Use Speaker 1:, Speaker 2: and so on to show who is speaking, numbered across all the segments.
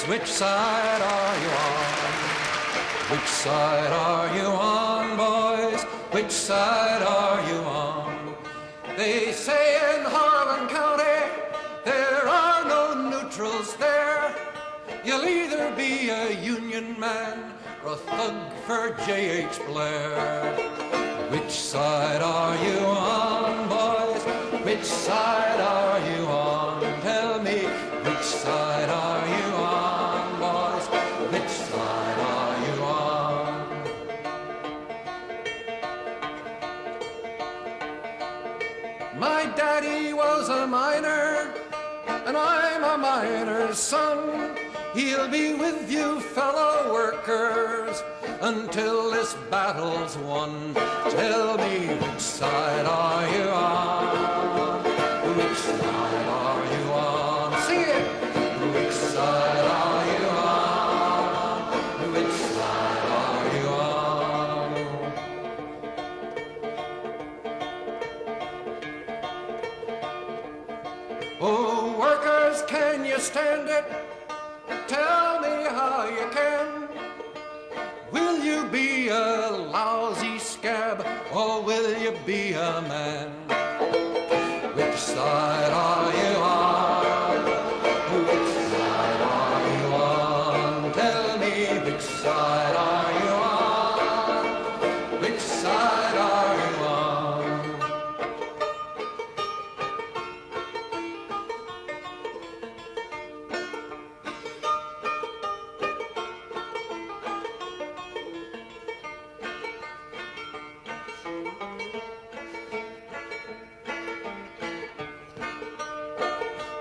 Speaker 1: boys, which side are you on? Which side are you on, boys? Which side are you on? They say in Harlan County there are no neutrals there. You'll either be a Union man or a thug for J.H. Blair. Which side are you on, boys? Which side are you on? Tell me, which side are you on, boys? Which side are you on? My daddy was a miner, and I'm a miner's son. He'll be with you, fellow workers, until this battle's won. Tell me, which side are you on? Which side are you on? Sing it! Which side are you on? Which side are you on? Oh, workers, can you stand it? Tell me how you can. Will you be a lousy scab, or will you be a man? Which side are you on? Which side are you on? Tell me, which side are you on? Which side are you on?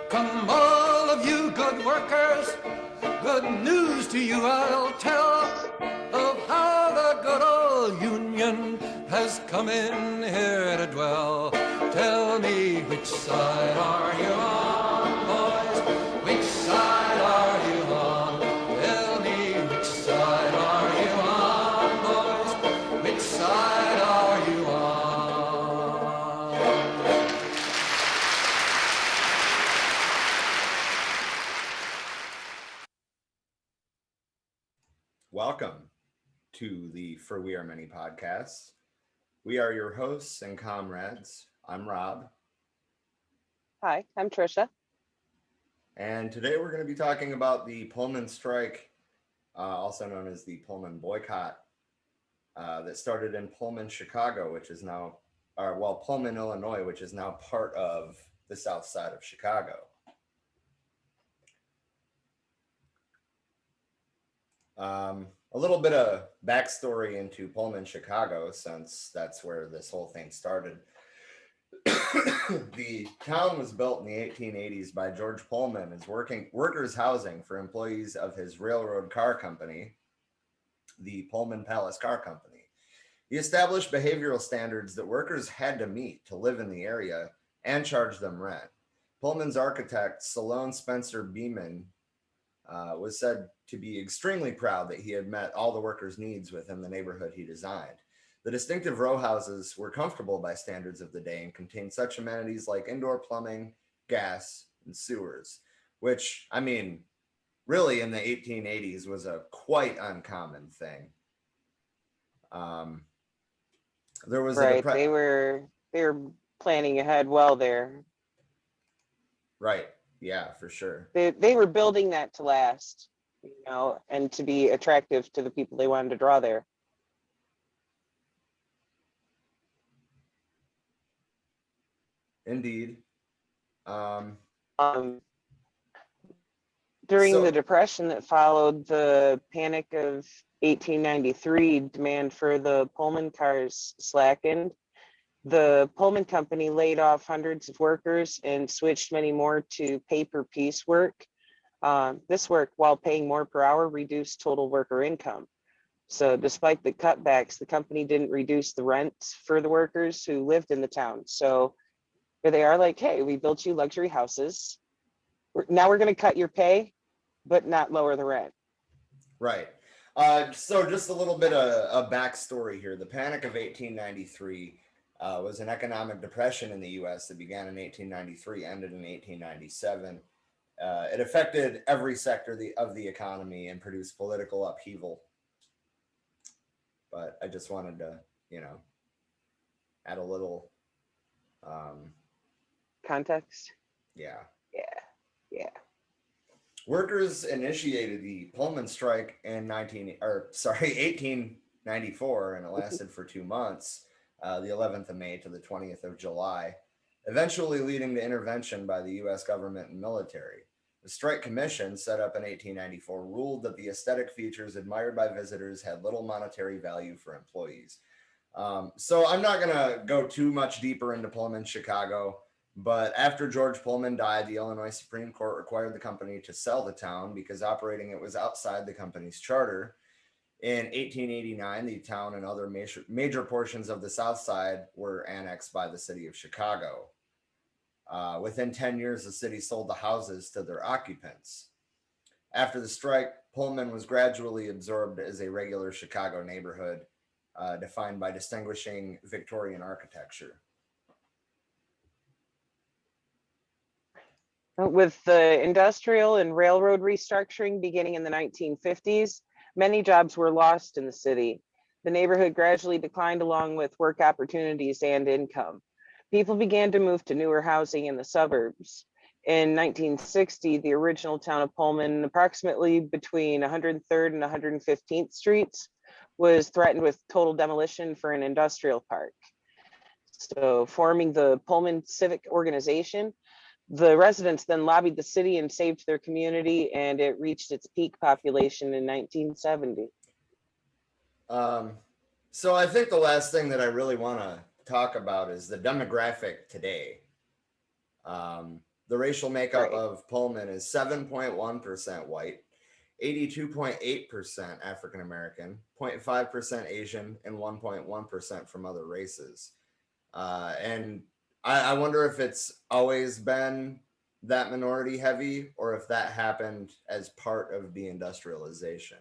Speaker 1: Come all of you good workers, good news to you I'll tell of how the good old Union has come in here to dwell. Tell me, which side are you on, boys? Which side are you on? Tell me, which side are you on, boys? Which side are you on?
Speaker 2: Welcome to the For We Are Many podcast. We are your hosts and comrades. I'm Rob.
Speaker 3: Hi, I'm Trisha.
Speaker 2: And today we're going to be talking about the Pullman Strike, also known as the Pullman Boycott, that started in Pullman, Chicago, which is now, Pullman, Illinois, which is now part of the south side of Chicago. A little bit of backstory into Pullman, Chicago, since that's where this whole thing started. The town was built in the 1880s by George Pullman as workers' housing for employees of his railroad car company, the Pullman Palace Car Company. He established behavioral standards that workers had to meet to live in the area and charge them rent. Pullman's architect, Salone Spencer Beeman, was said to be extremely proud that he had met all the workers' needs within the neighborhood he designed. The distinctive row houses were comfortable by standards of the day and contained such amenities like indoor plumbing, gas, and sewers, which, I mean, really in the 1880s was a quite uncommon thing. There was
Speaker 3: right. They were planning ahead well there.
Speaker 2: Right. Yeah, for sure.
Speaker 3: They were building that to last, and to be attractive to the people they wanted to draw there.
Speaker 2: Indeed.
Speaker 3: During the Depression that followed the Panic of 1893, demand for the Pullman cars slackened. The Pullman Company laid off hundreds of workers and switched many more to pay-per-piece work. This work, while paying more per hour, reduced total worker income. So despite the cutbacks, the company didn't reduce the rent for the workers who lived in the town. So here they are like, hey, we built you luxury houses. Now we're going to cut your pay, but not lower the rent.
Speaker 2: Right. So just a little bit of a backstory here. The Panic of 1893 was an economic depression in the U.S. that began in 1893, ended in 1897. It affected every sector of the economy and produced political upheaval. But I just wanted to, add a little,
Speaker 3: Context.
Speaker 2: yeah.
Speaker 3: Yeah. Yeah.
Speaker 2: Workers initiated the Pullman Strike in 1894, and it lasted for 2 months, the 11th of May to the 20th of July, eventually leading to intervention by the U.S. government and military. The Strike Commission, set up in 1894, ruled that the aesthetic features admired by visitors had little monetary value for employees. So I'm not going to go too much deeper into Pullman, Chicago. But after George Pullman died, the Illinois Supreme Court required the company to sell the town because operating it was outside the company's charter. In 1889, the town and other major portions of the South Side were annexed by the city of Chicago. Within 10 years, the city sold the houses to their occupants. After the strike, Pullman was gradually absorbed as a regular Chicago neighborhood, defined by distinguishing Victorian architecture.
Speaker 3: With the industrial and railroad restructuring beginning in the 1950s, many jobs were lost in the city. The neighborhood gradually declined along with work opportunities and income. People began to move to newer housing in the suburbs. In 1960, the original town of Pullman, approximately between 103rd and 115th Streets, was threatened with total demolition for an industrial park. So, forming the Pullman Civic Organization, the residents then lobbied the city and saved their community, and it reached its peak population in 1970.
Speaker 2: So I think the last thing that I really want to talk about is the demographic today. The racial makeup of Pullman is 7.1% white, 82.8% African American, 0.5% Asian, and 1.1% from other races. And I wonder if it's always been that minority heavy or if that happened as part of deindustrialization.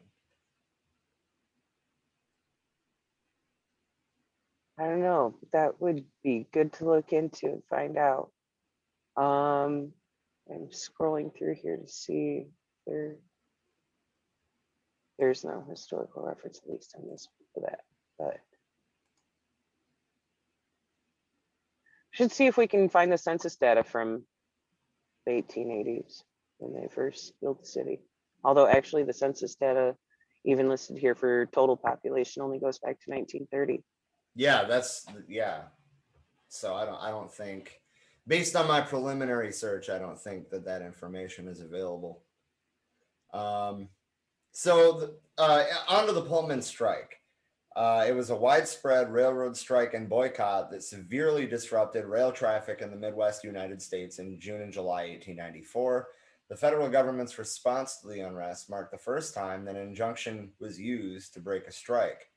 Speaker 3: I don't know. That would be good to look into and find out. I'm scrolling through here to see there's no historical reference, at least on this for that, but should see if we can find the census data from the 1880s when they first built the city. Although actually the census data even listed here for total population only goes back to 1930.
Speaker 2: Yeah. So I don't think, based on my preliminary search, I don't think that information is available. Onto the Pullman strike. It was a widespread railroad strike and boycott that severely disrupted rail traffic in the Midwest United States in June and July 1894. The federal government's response to the unrest marked the first time that an injunction was used to break a strike.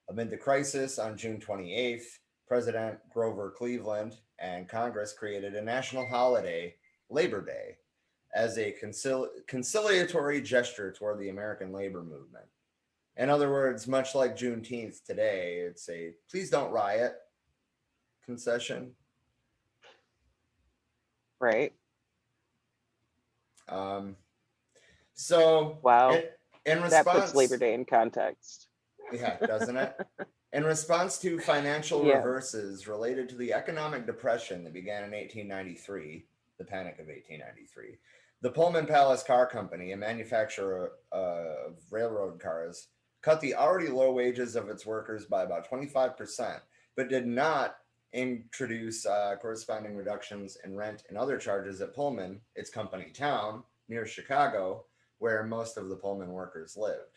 Speaker 2: Amid the crisis, on June 28th, President Grover Cleveland and Congress created a national holiday, Labor Day, as a conciliatory gesture toward the American labor movement. In other words, much like Juneteenth today, it's a please don't riot concession.
Speaker 3: Right.
Speaker 2: So,
Speaker 3: wow,
Speaker 2: in response,
Speaker 3: that puts Labor Day in context.
Speaker 2: Yeah, doesn't it? In response to financial reverses related to the economic depression that began in 1893, the Panic of 1893, the Pullman Palace Car Company, a manufacturer of railroad cars, cut the already low wages of its workers by about 25%, but did not introduce corresponding reductions in rent and other charges at Pullman, its company town, near Chicago, where most of the Pullman workers lived.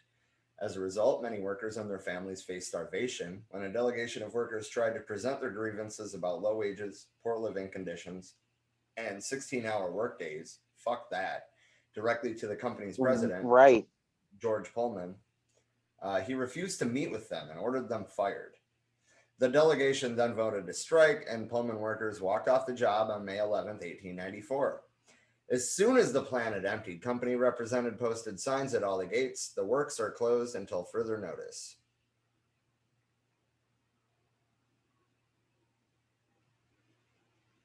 Speaker 2: As a result, many workers and their families faced starvation when a delegation of workers tried to present their grievances about low wages, poor living conditions, and 16-hour workdays, fuck that, directly to the company's president,
Speaker 3: right,
Speaker 2: George Pullman. He refused to meet with them and ordered them fired. The delegation then voted to strike, and Pullman workers walked off the job on May 11th, 1894. As soon as the plant had emptied, company representatives posted signs at all the gates. The works are closed until further notice.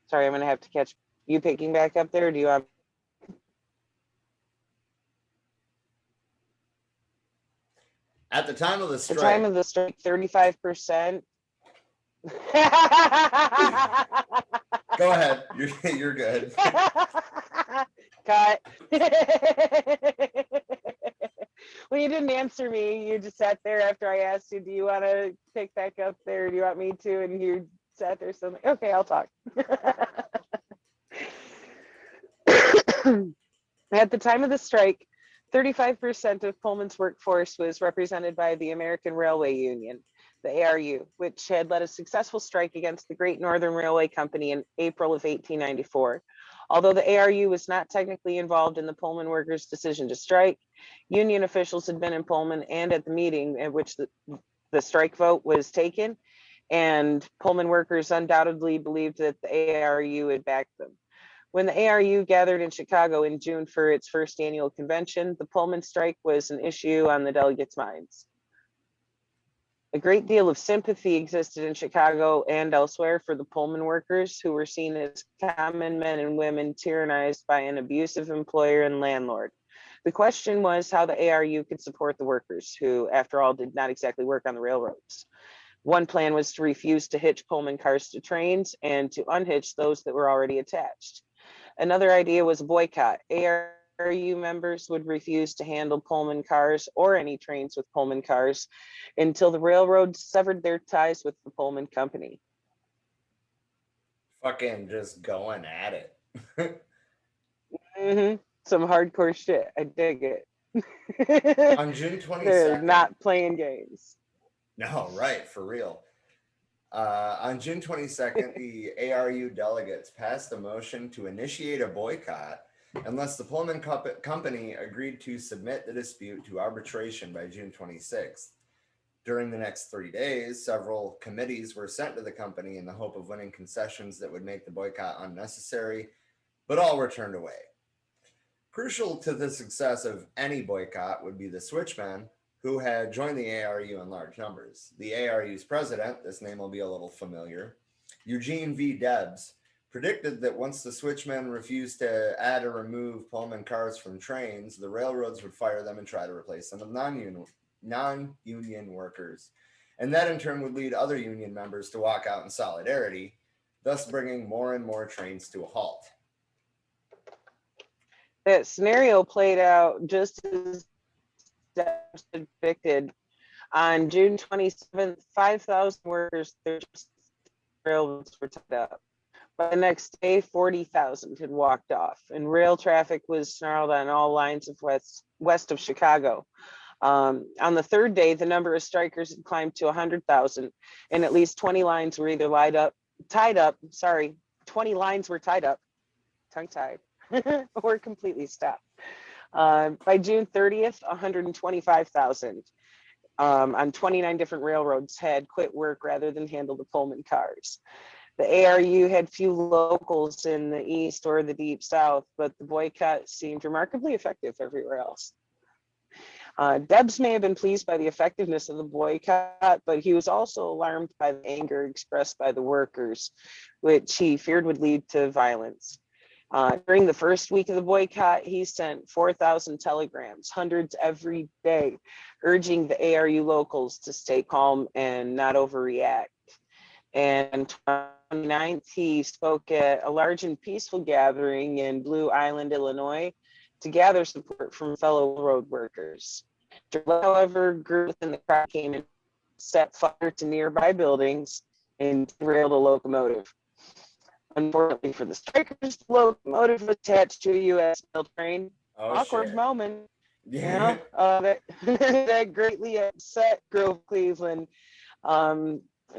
Speaker 3: Sorry, I'm going to have to catch you picking back up there. Or do you want?
Speaker 2: At the time of the
Speaker 3: The time
Speaker 2: strike,
Speaker 3: of the strike, 35%.
Speaker 2: go ahead. You're good.
Speaker 3: Cut. Well, you didn't answer me. You just sat there after I asked you, do you want to pick back up there? Do you want me to? And you sat there. So I'm like, okay, I'll talk. At the time of the strike, 35% of Pullman's workforce was represented by the American Railway Union, the ARU, which had led a successful strike against the Great Northern Railway Company in April of 1894. Although the ARU was not technically involved in the Pullman workers' decision to strike, union officials had been in Pullman and at the meeting at which the strike vote was taken, and Pullman workers undoubtedly believed that the ARU had backed them. When the ARU gathered in Chicago in June for its first annual convention, the Pullman strike was an issue on the delegates' minds. A great deal of sympathy existed in Chicago and elsewhere for the Pullman workers, who were seen as common men and women tyrannized by an abusive employer and landlord. The question was how the ARU could support the workers, who, after all, did not exactly work on the railroads. One plan was to refuse to hitch Pullman cars to trains and to unhitch those that were already attached. Another idea was a boycott. ARU members would refuse to handle Pullman cars or any trains with Pullman cars until the railroads severed their ties with the Pullman company.
Speaker 2: Fucking just going at it.
Speaker 3: Some hardcore shit. I dig it.
Speaker 2: On June 22nd.
Speaker 3: They're not playing games.
Speaker 2: No, right, for real. On June 22nd, the ARU delegates passed a motion to initiate a boycott unless the Pullman company agreed to submit the dispute to arbitration by June 26th. During the next 3 days, several committees were sent to the company in the hope of winning concessions that would make the boycott unnecessary, but all were turned away. Crucial to the success of any boycott would be the switchmen, who had joined the ARU in large numbers. The ARU's president, this name will be a little familiar, Eugene V. Debs, predicted that once the switchmen refused to add or remove Pullman cars from trains, the railroads would fire them and try to replace them with non-union workers. And that in turn would lead other union members to walk out in solidarity, thus bringing more and more trains to a halt.
Speaker 3: That scenario played out just as predicted. On June 27th, 5,000 workers, their railroads were tied up. By the next day, 40,000 had walked off, and rail traffic was snarled on all lines of west of Chicago. On the third day, the number of strikers had climbed to 100,000, and at least 20 lines were either tied up, 20 lines were tied up, tongue-tied, or completely stopped. By June 30th, 125,000 on 29 different railroads had quit work rather than handle the Pullman cars. The ARU had few locals in the East or the Deep South, but the boycott seemed remarkably effective everywhere else. Debs may have been pleased by the effectiveness of the boycott, but he was also alarmed by the anger expressed by the workers, which he feared would lead to violence. During the first week of the boycott, he sent 4,000 telegrams, hundreds every day, urging the ARU locals to stay calm and not overreact. And on the 29th, he spoke at a large and peaceful gathering in Blue Island, Illinois, to gather support from fellow road workers. However, groups in the crowd came and set fire to nearby buildings and derailed a locomotive. Unfortunately for the strikers, the locomotive was attached to a U.S. mail train. Awkward
Speaker 2: shit.
Speaker 3: moment.
Speaker 2: Yeah.
Speaker 3: That greatly upset Grove Cleveland.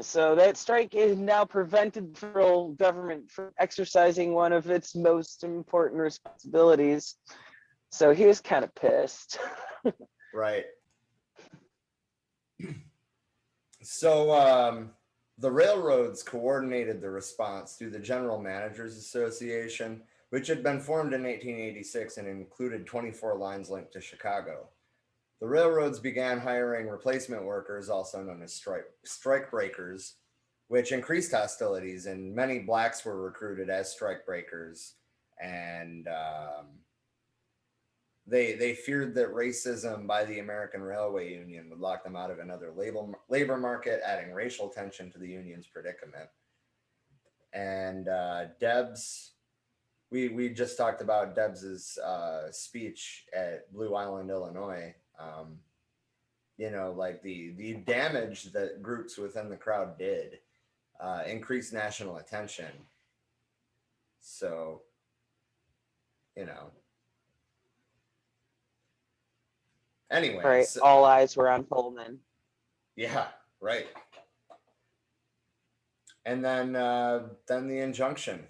Speaker 3: So that strike is now prevented the federal government from exercising one of its most important responsibilities. So he was kind of pissed.
Speaker 2: Right. So the railroads coordinated the response through the General Managers Association, which had been formed in 1886 and included 24 lines linked to Chicago. The railroads began hiring replacement workers, also known as strike breakers, which increased hostilities, and many blacks were recruited as strike breakers. And They feared that racism by the American Railway Union would lock them out of another labor market, adding racial tension to the union's predicament. And Debs, we just talked about Debs's speech at Blue Island, Illinois. You know, like the damage that groups within the crowd did increased national attention. So, you know. Anyway,
Speaker 3: Right.
Speaker 2: so,
Speaker 3: All eyes were on Pullman.
Speaker 2: yeah, right. And then the injunction.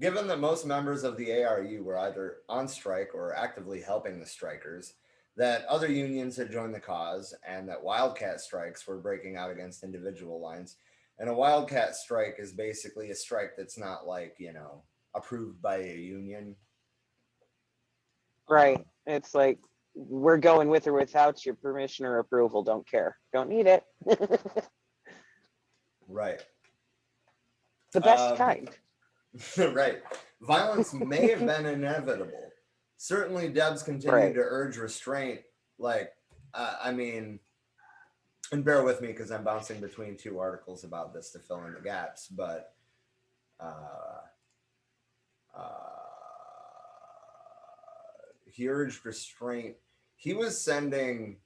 Speaker 2: Given that most members of the ARU were either on strike or actively helping the strikers, that other unions had joined the cause, and that wildcat strikes were breaking out against individual lines. And a wildcat strike is basically a strike that's not like, you know, approved by a union.
Speaker 3: Right. It's like, we're going with or without your permission or approval. Don't care. Don't need it.
Speaker 2: Right.
Speaker 3: The best kind.
Speaker 2: Right. Violence may have been inevitable. Certainly, Debs continued
Speaker 3: Right.
Speaker 2: to urge restraint. Like, I mean, and bear with me because I'm bouncing between two articles about this to fill in the gaps, but he urged restraint. He was sending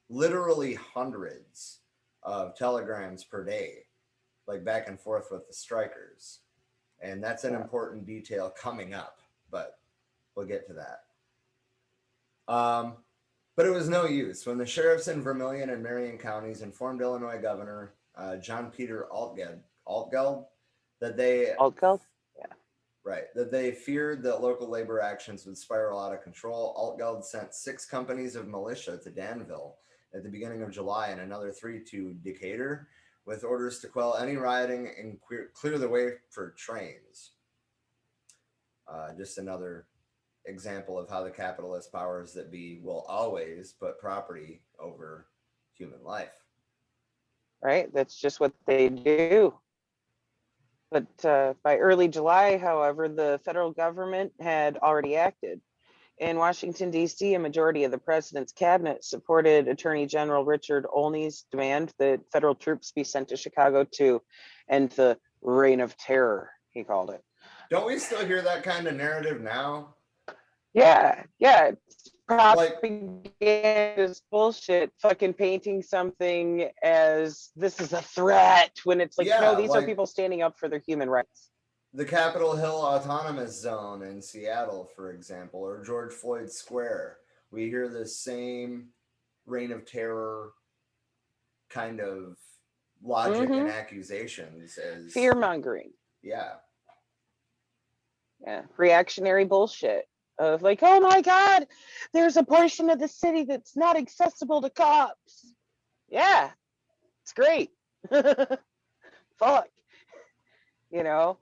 Speaker 2: literally hundreds of telegrams per day, like back and forth with the strikers. And that's an important detail coming up, but we'll get to that. But it was no use. When the sheriffs in Vermilion and Marion counties informed Illinois Governor John Peter Altgeld that they
Speaker 3: Altgeld?
Speaker 2: Right, that they feared that local labor actions would spiral out of control, Altgeld sent 6 companies of militia to Danville at the beginning of July and another 3 to Decatur, with orders to quell any rioting and clear the way for trains. Just another example of how the capitalist powers that be will always put property over human life.
Speaker 3: Right. That's just what they do. But by early July, however, the federal government had already acted. In Washington, D.C., a majority of the president's cabinet supported Attorney General Richard Olney's demand that federal troops be sent to Chicago to end the reign of terror, he called it.
Speaker 2: Don't we still hear that kind of narrative now?
Speaker 3: Yeah. It's propaganda is bullshit. Fucking painting something as this is a threat when it's like, no, these are people standing up for their human rights.
Speaker 2: The Capitol Hill Autonomous Zone in Seattle, for example, or George Floyd Square. We hear the same reign of terror kind of logic and accusations as
Speaker 3: fear-mongering.
Speaker 2: Yeah.
Speaker 3: Reactionary bullshit of like, oh my God, there's a portion of the city that's not accessible to cops. Yeah, it's great. Fuck. You know,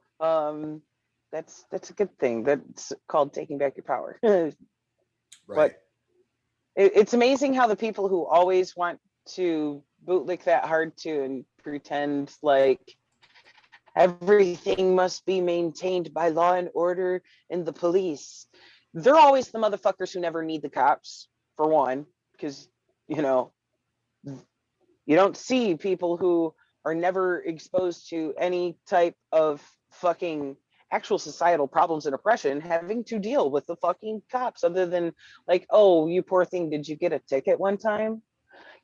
Speaker 3: that's a good thing. That's called taking back your power.
Speaker 2: Right.
Speaker 3: But it's amazing how the people who always want to bootlick that hard to and pretend like everything must be maintained by law and order and the police, they're always the motherfuckers who never need the cops, for one, because, you know, you don't see people who are never exposed to any type of fucking actual societal problems and oppression having to deal with the fucking cops, other than like, oh, you poor thing, did you get a ticket one time?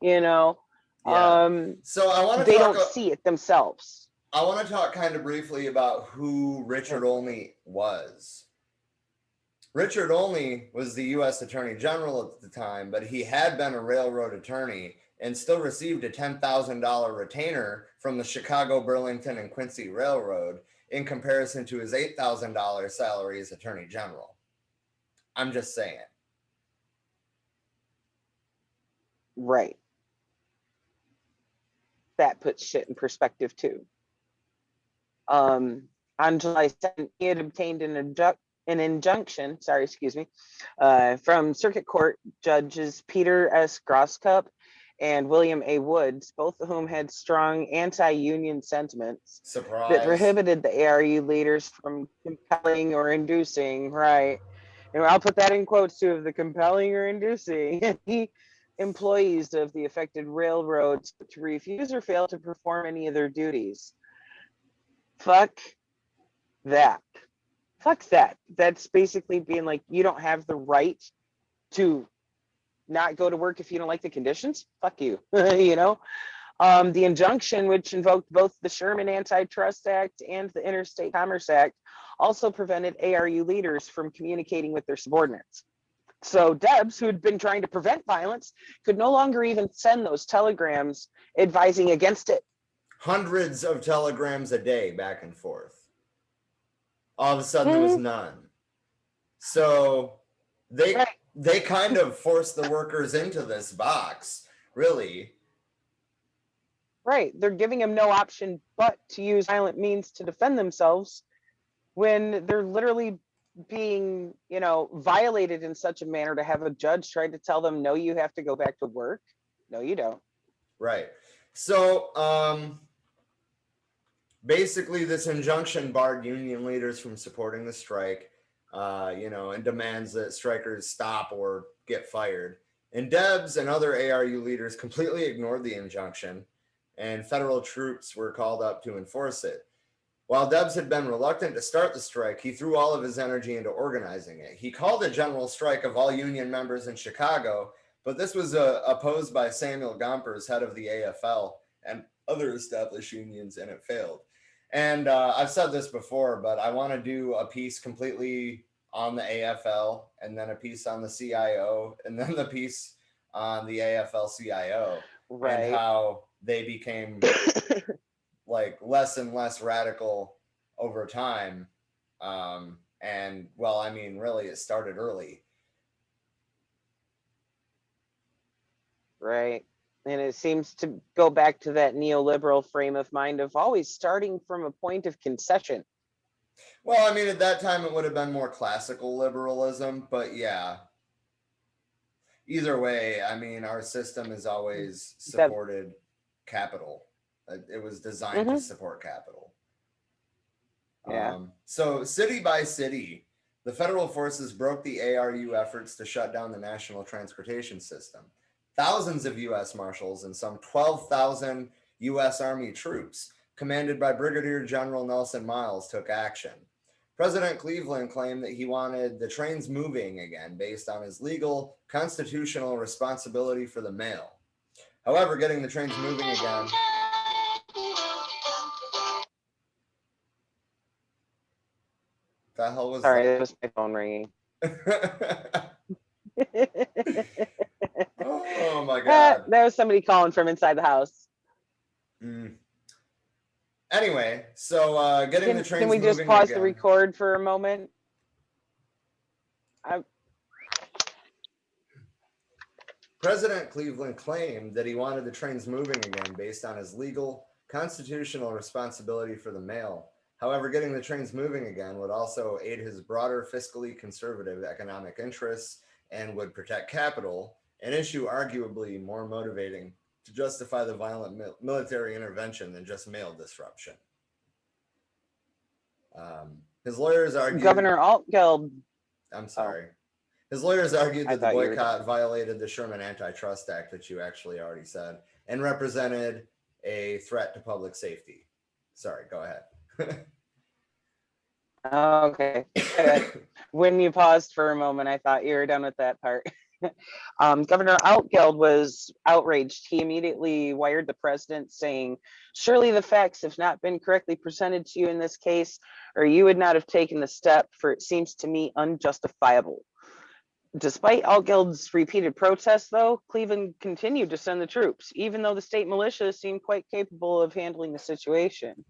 Speaker 3: You know,
Speaker 2: so I want to
Speaker 3: they don't see it themselves.
Speaker 2: I want to talk kind of briefly about who Richard Olney was. Richard Olney was the U.S. Attorney General at the time, but he had been a railroad attorney and still received a $10,000 retainer from the Chicago, Burlington, and Quincy Railroad in comparison to his $8,000 salary as Attorney General. I'm just saying.
Speaker 3: Right. That puts shit in perspective too. On July 2nd, he had obtained an injunction, from Circuit Court judges Peter S. Grosscup and William A. Woods, both of whom had strong anti-union sentiments that prohibited the ARU leaders from compelling or inducing, And I'll put that in quotes too, of the compelling or inducing any employees of the affected railroads to refuse or fail to perform any of their duties. Fuck that. Fuck that. That's basically being like, you don't have the right to not go to work if you don't like the conditions. Fuck you. You know? The injunction, which invoked both the Sherman Antitrust Act and the Interstate Commerce Act, also prevented ARU leaders from communicating with their subordinates. So Debs, who had been trying to prevent violence, could no longer even send those telegrams advising against it.
Speaker 2: Hundreds of telegrams a day back and forth. All of a sudden, there was none. So they kind of forced the workers into this box, really.
Speaker 3: Right. They're giving them no option but to use violent means to defend themselves when they're literally being, you know, violated in such a manner to have a judge try to tell them, no, you have to go back to work. No, you don't.
Speaker 2: Right. So basically this injunction barred union leaders from supporting the strike, and demands that strikers stop or get fired. And Debs and other ARU leaders completely ignored the injunction, and federal troops were called up to enforce it. While Debs had been reluctant to start the strike, he threw all of his energy into organizing it. He called a general strike of all union members in Chicago, but this was opposed by Samuel Gompers, head of the AFL, and other established unions, and it failed. And I've said this before, but I want to do a piece completely on the AFL, and then a piece on the CIO, and then the piece on the AFL-CIO,
Speaker 3: Right.
Speaker 2: and how they became like less and less radical over time. And well, I mean, really, it started early.
Speaker 3: Right. And it seems to go back to that neoliberal frame of mind of always starting from a point of concession.
Speaker 2: Well, I mean, at that time, it would have been more classical liberalism, but yeah. Either way, I mean, our system has always supported capital. It was designed to support capital.
Speaker 3: Yeah.
Speaker 2: So city by city, the federal forces broke the ARU efforts to shut down the national transportation system. Thousands of U.S. Marshals and some 12,000 U.S. Army troops, commanded by Brigadier General Nelson Miles, took action. President Cleveland claimed that he wanted the trains moving again based on his legal, constitutional responsibility for the mail. However, getting the trains moving again... The hell was
Speaker 3: Sorry,
Speaker 2: that?
Speaker 3: that was my phone ringing.
Speaker 2: Oh my God.
Speaker 3: That was somebody calling from inside the house.
Speaker 2: Anyway, so getting the trains moving.
Speaker 3: Can we just pause the record for a moment?
Speaker 2: President Cleveland claimed that he wanted the trains moving again based on his legal, constitutional responsibility for the mail. However, getting the trains moving again would also aid his broader fiscally conservative economic interests and would protect capital, an issue arguably more motivating to justify the violent military intervention than just mail disruption. His lawyers argued...
Speaker 3: Governor Altgeld...
Speaker 2: I'm sorry. His lawyers argued that the boycott violated the Sherman Antitrust Act, which you actually already said, and represented a threat to public safety. Sorry, go ahead.
Speaker 3: Okay. When you paused for a moment, I thought you were done with that part. Governor Altgeld was outraged. He immediately wired the president saying, surely the facts have not been correctly presented to you in this case, or you would not have taken the step, for it seems to me unjustifiable. Despite Altgeld's repeated protests, though, Cleveland continued to send the troops, even though the state militia seemed quite capable of handling the situation.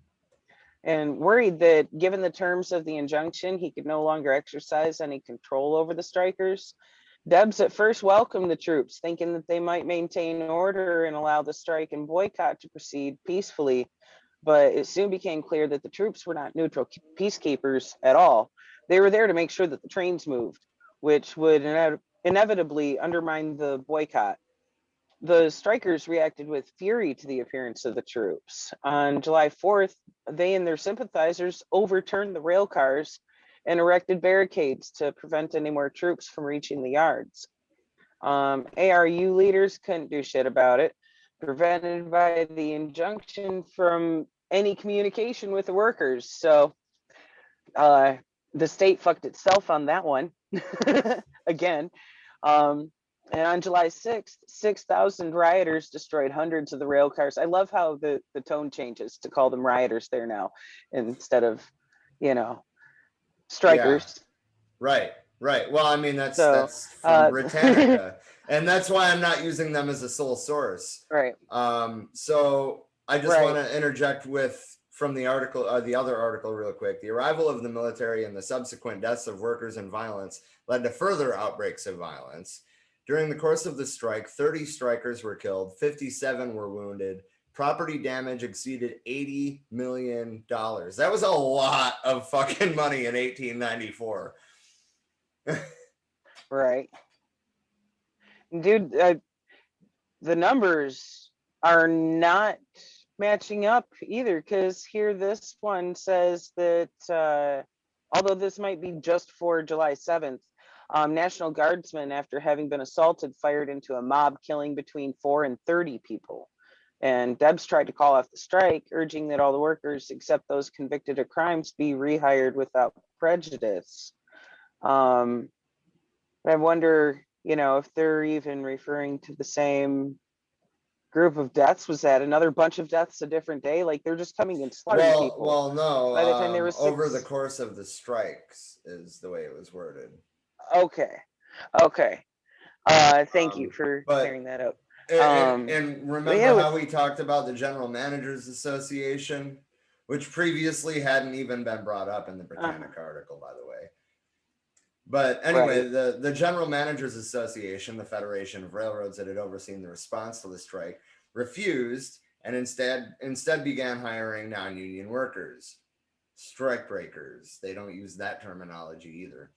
Speaker 3: And worried that given the terms of the injunction, he could no longer exercise any control over the strikers, Debs at first welcomed the troops, thinking that they might maintain order and allow the strike and boycott to proceed peacefully. But it soon became clear that the troops were not neutral peacekeepers at all. They were there to make sure that the trains moved, which would inevitably undermine the boycott. The strikers reacted with fury to the appearance of the troops. On July 4th, they and their sympathizers overturned the rail cars and erected barricades to prevent any more troops from reaching the yards. ARU leaders couldn't do shit about it, prevented by the injunction from any communication with the workers. So the state fucked itself on that one again. And on July 6th, 6,000 rioters destroyed hundreds of the rail cars. I love how the tone changes to call them rioters there now instead of, strikers.
Speaker 2: Yeah, right. Well, I mean, that's
Speaker 3: So,
Speaker 2: from Britannica, and that's why I'm not using them as a sole source.
Speaker 3: right.
Speaker 2: So I just
Speaker 3: Right.
Speaker 2: want to interject from the article, the other article real quick. The arrival of the military and the subsequent deaths of workers and violence led to further outbreaks of violence. During the course of the strike, 30 strikers were killed, 57 were wounded. Property damage exceeded $80 million. That was a lot of fucking money in 1894.
Speaker 3: Right. Dude, the numbers are not matching up either, because here this one says that although this might be just for July 7th, National Guardsmen, after having been assaulted, fired into a mob, killing between 4 and 30 people. And Debs tried to call off the strike, urging that all the workers, except those convicted of crimes, be rehired without prejudice. I wonder, if they're even referring to the same group of deaths. Was that another bunch of deaths a different day? Like they're just coming and slaughtering people.
Speaker 2: Well, no.
Speaker 3: By the time there was
Speaker 2: over the course of the strikes is the way it was worded.
Speaker 3: Okay. Thank you for clearing that up.
Speaker 2: And remember how we talked about the General Managers Association, which previously hadn't even been brought up in the Britannica article, by the way. But anyway, right. the General Managers Association, the Federation of Railroads that had overseen the response to the strike, refused and instead began hiring non-union workers, strike breakers. They don't use that terminology either.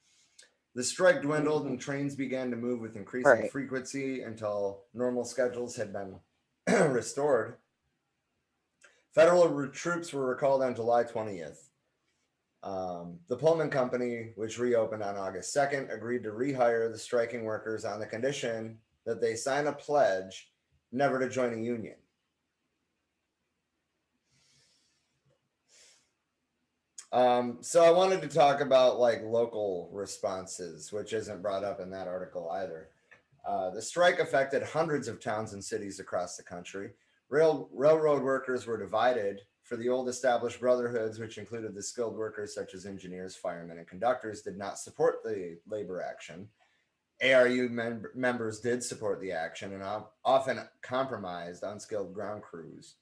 Speaker 2: The strike dwindled and trains began to move with increasing frequency until normal schedules had been restored. Federal troops were recalled on July 20th. The Pullman Company, which reopened on August 2nd, agreed to rehire the striking workers on the condition that they sign a pledge never to join a union. So I wanted to talk about local responses, which isn't brought up in that article either. The strike affected hundreds of towns and cities across the country. Railroad workers were divided. For the old established brotherhoods, which included the skilled workers such as engineers, firemen, and conductors, did not support the labor action. ARU members did support the action and often compromised unskilled ground crews.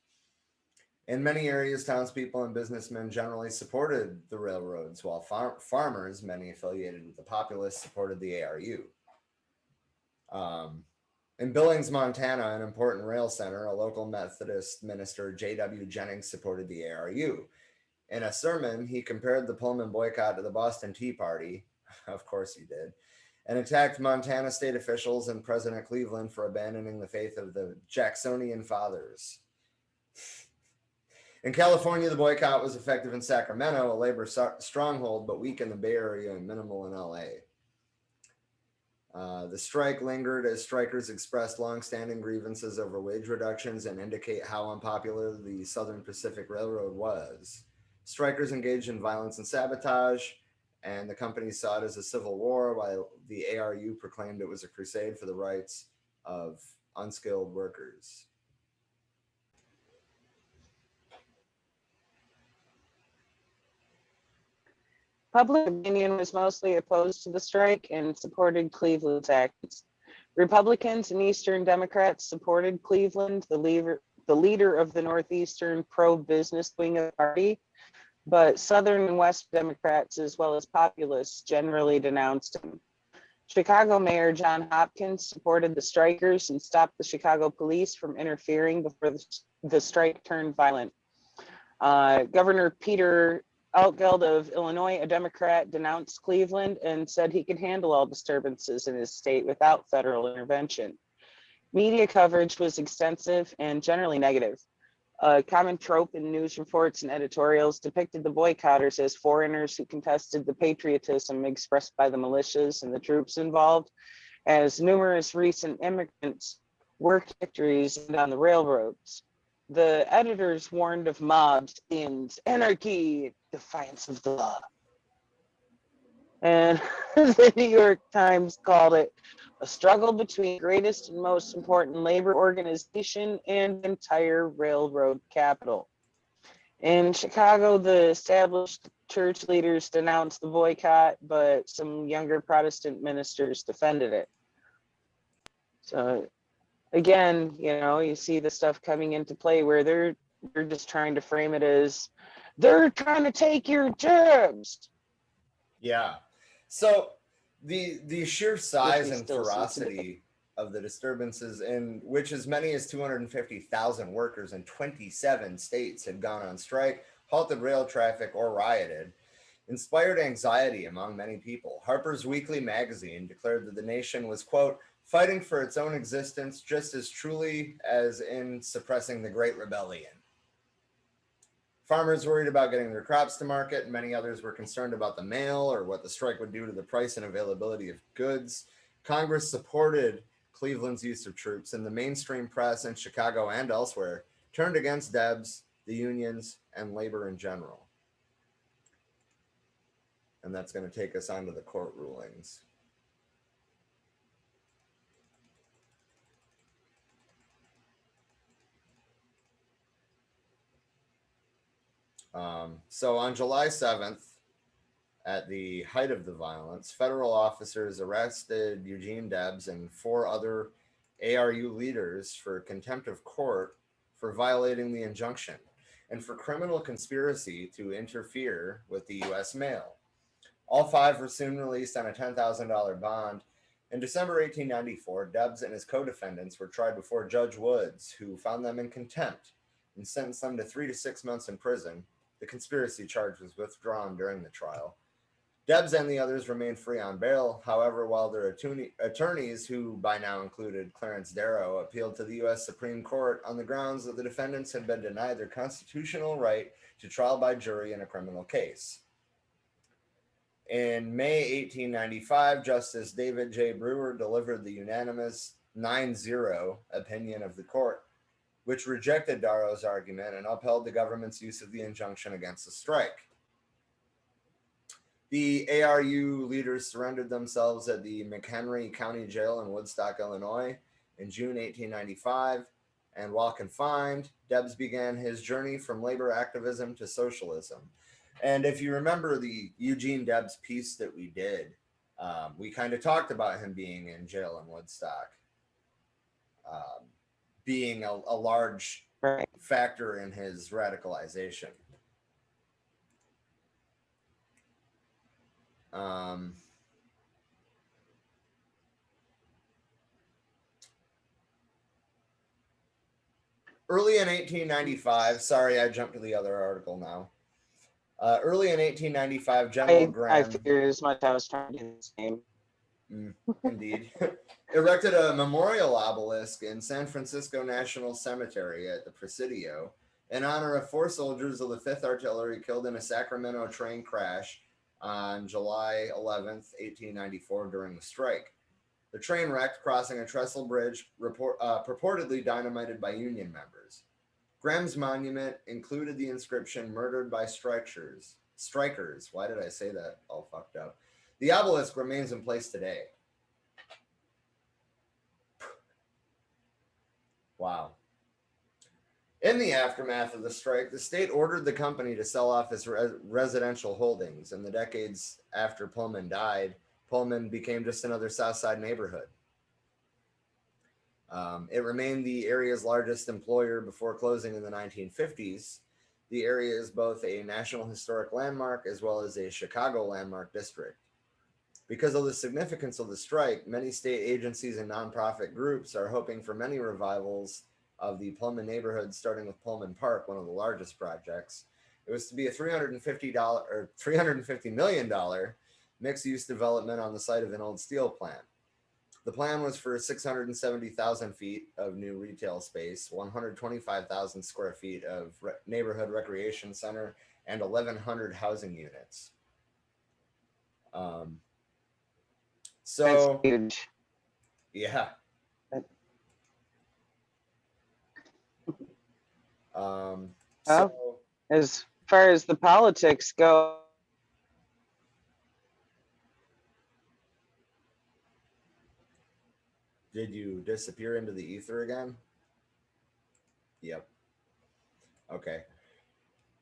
Speaker 2: In many areas, townspeople and businessmen generally supported the railroads, while farmers, many affiliated with the Populists, supported the ARU. In Billings, Montana, an important rail center, a local Methodist minister, J.W. Jennings, supported the ARU. In a sermon, he compared the Pullman boycott to the Boston Tea Party, of course he did, and attacked Montana state officials and President Cleveland for abandoning the faith of the Jacksonian Fathers. In California, the boycott was effective in Sacramento, a labor stronghold, but weak in the Bay Area and minimal in LA. The strike lingered as strikers expressed longstanding grievances over wage reductions and indicate how unpopular the Southern Pacific Railroad was. Strikers engaged in violence and sabotage, and the company saw it as a civil war, while the ARU proclaimed it was a crusade for the rights of unskilled workers.
Speaker 3: Public opinion was mostly opposed to the strike and supported Cleveland's actions. Republicans and Eastern Democrats supported Cleveland, the leader of the Northeastern pro-business wing of the party, but Southern and West Democrats, as well as populists, generally denounced him. Chicago Mayor John Hopkins supported the strikers and stopped the Chicago police from interfering before the strike turned violent. Governor Peter Altgeld of Illinois, a Democrat, denounced Cleveland and said he could handle all disturbances in his state without federal intervention. Media coverage was extensive and generally negative. A common trope in news reports and editorials depicted the boycotters as foreigners who contested the patriotism expressed by the militias and the troops involved, as numerous recent immigrants worked victories on the railroads. The editors warned of mobs, sins, anarchy, defiance of the law. And the New York Times called it a struggle between the greatest and most important labor organization and entire railroad capital. In Chicago, the established church leaders denounced the boycott, but some younger Protestant ministers defended it. So again, you see the stuff coming into play where they're just trying to frame it as they're trying to take your jobs.
Speaker 2: Yeah. So the sheer size and
Speaker 3: still see today.
Speaker 2: ferocity of the disturbances, in which as many as 250,000 workers in 27 states had gone on strike, halted rail traffic, or rioted, inspired anxiety among many people. Harper's Weekly magazine declared that the nation was, quote, fighting for its own existence just as truly as in suppressing the Great Rebellion. Farmers worried about getting their crops to market, and many others were concerned about the mail or what the strike would do to the price and availability of goods. Congress supported Cleveland's use of troops, and the mainstream press in Chicago and elsewhere turned against Debs, the unions, and labor in general. And that's going to take us on to the court rulings. So on July 7th, at the height of the violence, federal officers arrested Eugene Debs and 4 other ARU leaders for contempt of court for violating the injunction and for criminal conspiracy to interfere with the U.S. mail. All 5 were soon released on a $10,000 bond. In December 1894, Debs and his co-defendants were tried before Judge Woods, who found them in contempt and sentenced them to 3 to 6 months in prison. The conspiracy charge was withdrawn during the trial. Debs and the others remained free on bail. However, while their attorneys, who by now included Clarence Darrow, appealed to the U.S. Supreme Court on the grounds that the defendants had been denied their constitutional right to trial by jury in a criminal case. In May 1895, Justice David J. Brewer delivered the unanimous 9-0 opinion of the court, which rejected Darrow's argument and upheld the government's use of the injunction against the strike. The ARU leaders surrendered themselves at the McHenry County Jail in Woodstock, Illinois in June 1895, and while confined, Debs began his journey from labor activism to socialism. And if you remember the Eugene Debs piece that we did, we kind of talked about him being in jail in Woodstock, being a large factor in his radicalization. Early in 1895, sorry, I jumped to the other article now. Early in 1895, General Graham...
Speaker 3: I figured as much. I was trying to do the same.
Speaker 2: Indeed. Erected a memorial obelisk in San Francisco National Cemetery at the Presidio in honor of 4 soldiers of the 5th Artillery killed in a Sacramento train crash on July 11th, 1894 during the strike. The train wrecked crossing a trestle bridge purportedly dynamited by Union members. Graham's monument included the inscription, "Murdered by Strikers." Why did I say that? All fucked up. The obelisk remains in place today. Wow. In the aftermath of the strike, the state ordered the company to sell off its residential holdings. In the decades after Pullman died, Pullman became just another South Side neighborhood. It remained the area's largest employer before closing in the 1950s. The area is both a National Historic Landmark as well as a Chicago Landmark District. Because of the significance of the strike, many state agencies and nonprofit groups are hoping for many revivals of the Pullman neighborhood, starting with Pullman Park, one of the largest projects. It was to be a $350 million mixed-use development on the site of an old steel plant. The plan was for 670,000 feet of new retail space, 125,000 square feet of neighborhood recreation center, and 1,100 housing units.
Speaker 3: That's
Speaker 2: So,
Speaker 3: huge.
Speaker 2: yeah.
Speaker 3: Well,
Speaker 2: So,
Speaker 3: as far as the politics go,
Speaker 2: did you disappear into the ether again? Yep. Okay.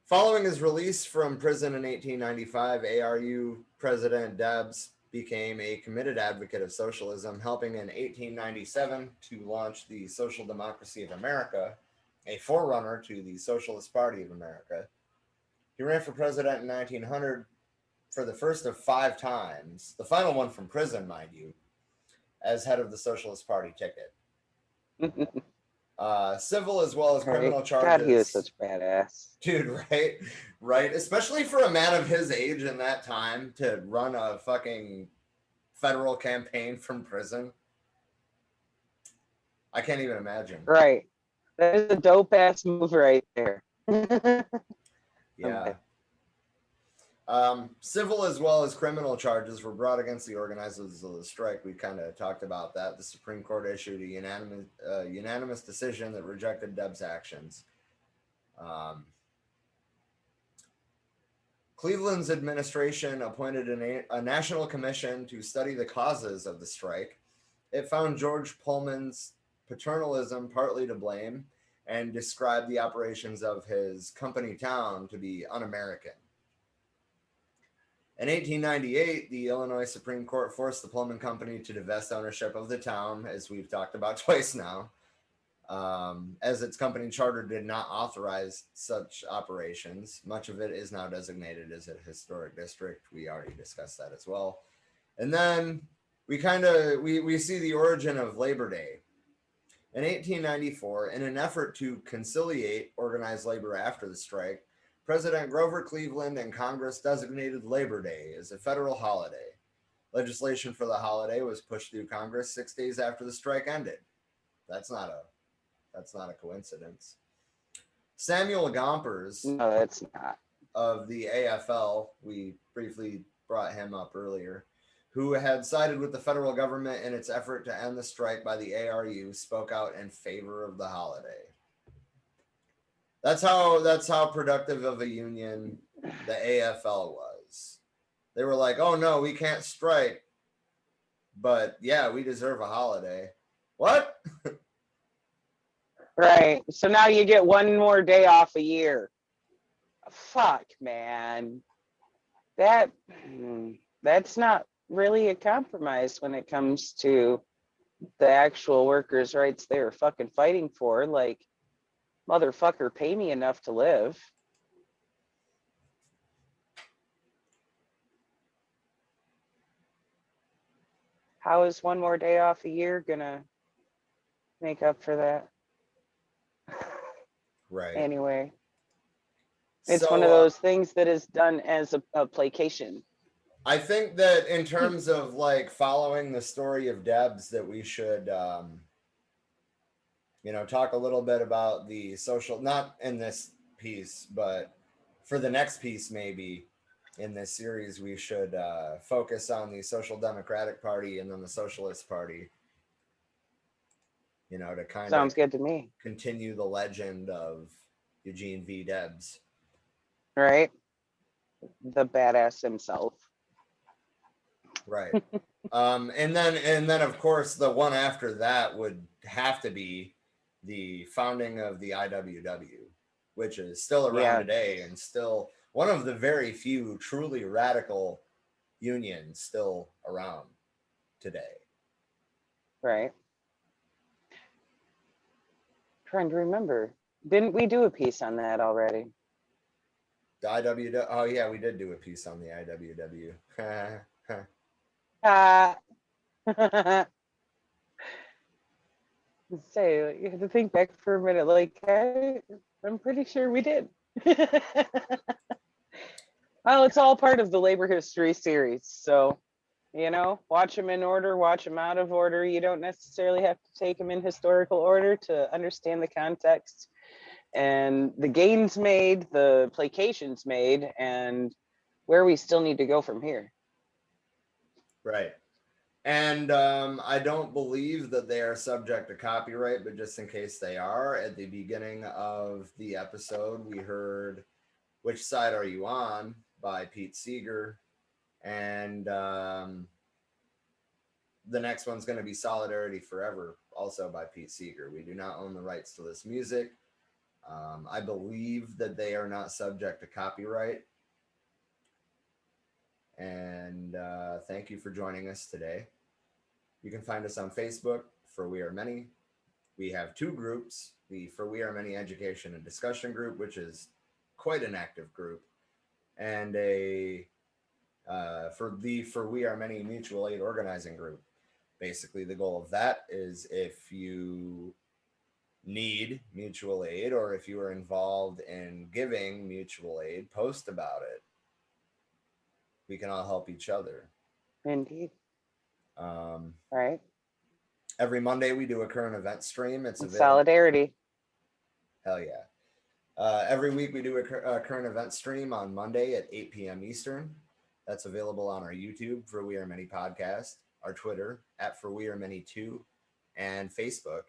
Speaker 2: Following his release from prison in 1895, ARU President Debs became a committed advocate of socialism, helping in 1897 to launch the Social Democracy of America, a forerunner to the Socialist Party of America. He ran for president in 1900 for the first of 5 times, the final one from prison, mind you, as head of the Socialist Party ticket. Civil as well as criminal
Speaker 3: right?
Speaker 2: charges.
Speaker 3: God, he was such a badass.
Speaker 2: Dude, right? Right. Especially for a man of his age in that time to run a fucking federal campaign from prison. I can't even imagine.
Speaker 3: Right. That is a dope ass move right there.
Speaker 2: Yeah. Civil as well as criminal charges were brought against the organizers of the strike. We kind of talked about that. The Supreme Court issued a unanimous decision that rejected Debs' actions. Cleveland's administration appointed a national commission to study the causes of the strike. It found George Pullman's paternalism partly to blame and described the operations of his company town to be un-American. In 1898, the Illinois Supreme Court forced the Pullman Company to divest ownership of the town, as we've talked about twice now, as its company charter did not authorize such operations. Much of it is now designated as a historic district. We already discussed that as well. And then we see the origin of Labor Day. In 1894, in an effort to conciliate organized labor after the strike, President Grover Cleveland and Congress designated Labor Day as a federal holiday. Legislation for the holiday was pushed through Congress 6 days after the strike ended. That's not a coincidence. Samuel Gompers,
Speaker 3: No, that's not.
Speaker 2: of the AFL, we briefly brought him up earlier, who had sided with the federal government in its effort to end the strike by the ARU, spoke out in favor of the holiday. That's how productive of a union the AFL was. They were like, "Oh no, we can't strike, but yeah, we deserve a holiday." What?
Speaker 3: Right. So now you get one more day off a year. Fuck, man. That's not really a compromise when it comes to the actual workers' rights they're fucking fighting for. Like, motherfucker, pay me enough to live. How is one more day off a year gonna make up for that?
Speaker 2: Right.
Speaker 3: Anyway, it's one of those things that is done as a placation.
Speaker 2: I think that in terms of like following the story of Debs, that we should, talk a little bit about the social, not in this piece, but for the next piece, maybe in this series, we should focus on the Social Democratic Party and then the Socialist Party, to kind
Speaker 3: Sounds
Speaker 2: of
Speaker 3: good to me.
Speaker 2: continue the legend of Eugene V. Debs.
Speaker 3: Right? The badass himself.
Speaker 2: Right. And then of course the one after that would have to be the founding of the IWW, which is still around today and still one of the very few truly radical unions still around today.
Speaker 3: Right. Trying to remember. Didn't we do a piece on that already?
Speaker 2: The IWW. Oh yeah, we did do a piece on the IWW.
Speaker 3: Say, you have to think back for a minute. Like, I'm pretty sure we did. Well, it's all part of the labor history series. So You know, watch them in order, watch them out of order. You don't necessarily have to take them in historical order to understand the context and the gains made, the placations made, and where we still need to go from here.
Speaker 2: Right. And I don't believe that they are subject to copyright, but just in case they are, at the beginning of the episode, we heard "Which Side Are You On" by Pete Seeger. And the next one's going to be "Solidarity Forever," also by Pete Seeger. We do not own the rights to this music. I believe that they are not subject to copyright. And thank you for joining us today. You can find us on Facebook for We Are Many. We have two groups, the For We Are Many Education and Discussion group, which is quite an active group, and for We Are Many Mutual Aid Organizing group. Basically, the goal of that is if you need mutual aid or if you are involved in giving mutual aid, post about it. We can all help each other.
Speaker 3: Indeed.
Speaker 2: Um,
Speaker 3: Right.
Speaker 2: Every Monday we do a current event stream. It's available.
Speaker 3: Solidarity.
Speaker 2: Hell yeah. Every week we do a current event stream on Monday at 8 p.m. Eastern. That's available on our YouTube for We Are Many podcast, our Twitter at For We Are Many 2, and Facebook.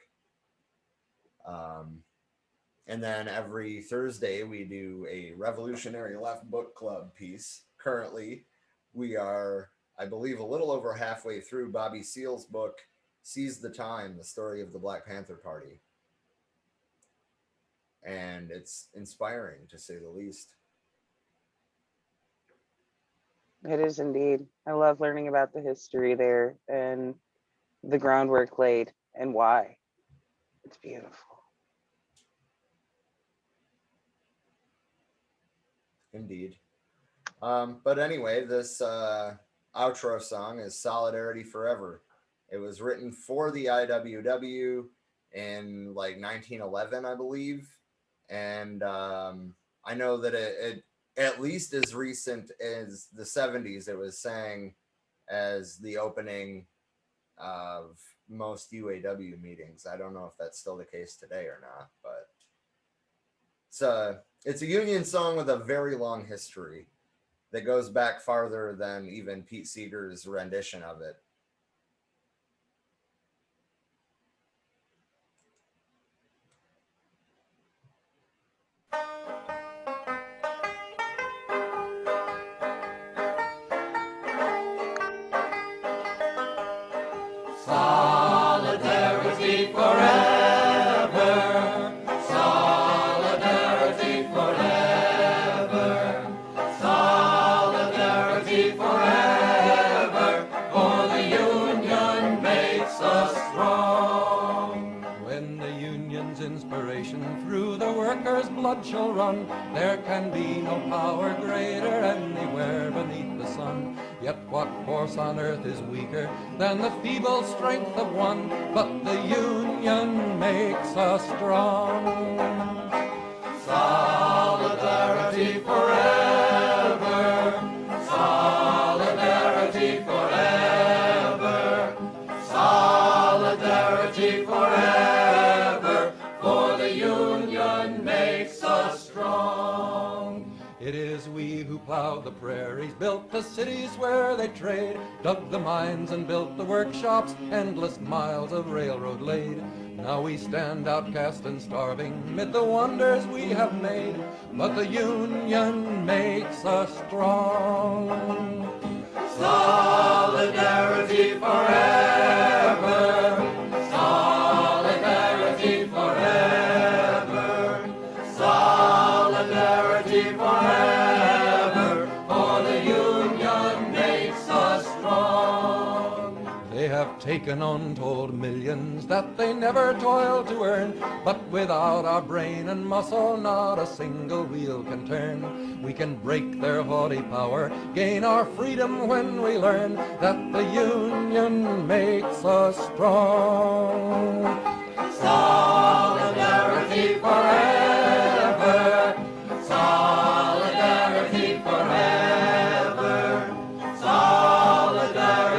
Speaker 2: And then every Thursday we do a Revolutionary Left book club piece. Currently, we are, I believe, a little over halfway through Bobby Seale's book, Seize the Time, the story of the Black Panther Party. And it's inspiring, to say the least.
Speaker 3: It is indeed. I love learning about the history there and the groundwork laid and why. It's beautiful.
Speaker 2: Indeed. But anyway, this outro song is Solidarity Forever. It was written for the IWW in like 1911, I believe. And I know that it at least as recent as the 70s, it was sang as the opening of most UAW meetings. I don't know if that's still the case today or not, but it's a union song with a very long history that goes back farther than even Pete Seeger's rendition of it.
Speaker 1: Solidarity forever. Solidarity forever. Solidarity forever. For the union makes us strong. When the union's inspiration through the workers' blood shall run, there can be no power greater anywhere beneath the sun. Yet what force on earth is weaker than the feeble strength of one? But the union makes us strong. Solidarity forever. Solidarity forever. Solidarity forever. For the union makes us strong. It is we who plowed the prairies, built the cities where they trade, dug the mines and built the workshops, endless miles of railroad laid. Now we stand outcast and starving mid the wonders we have made, but the union makes us strong. Solidarity forever. Solidarity forever. Solidarity forever. For the union makes us strong. They have taken untold millions that they never toiled to earn, but without our brain and muscle not a single wheel can turn. We can break their haughty power, gain our freedom when we learn that the union makes us strong. Solidarity forever. Solidarity forever. Solidarity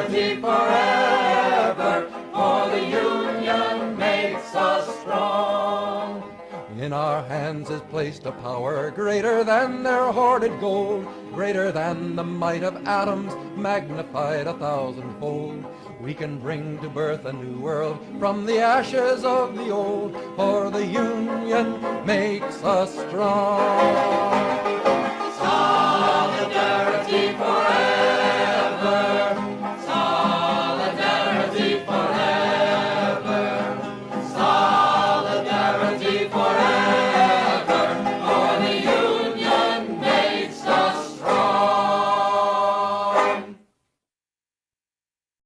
Speaker 1: In our hands is placed a power greater than their hoarded gold, greater than the might of atoms, magnified 1,000-fold. We can bring to birth a new world from the ashes of the old, for the Union makes us strong.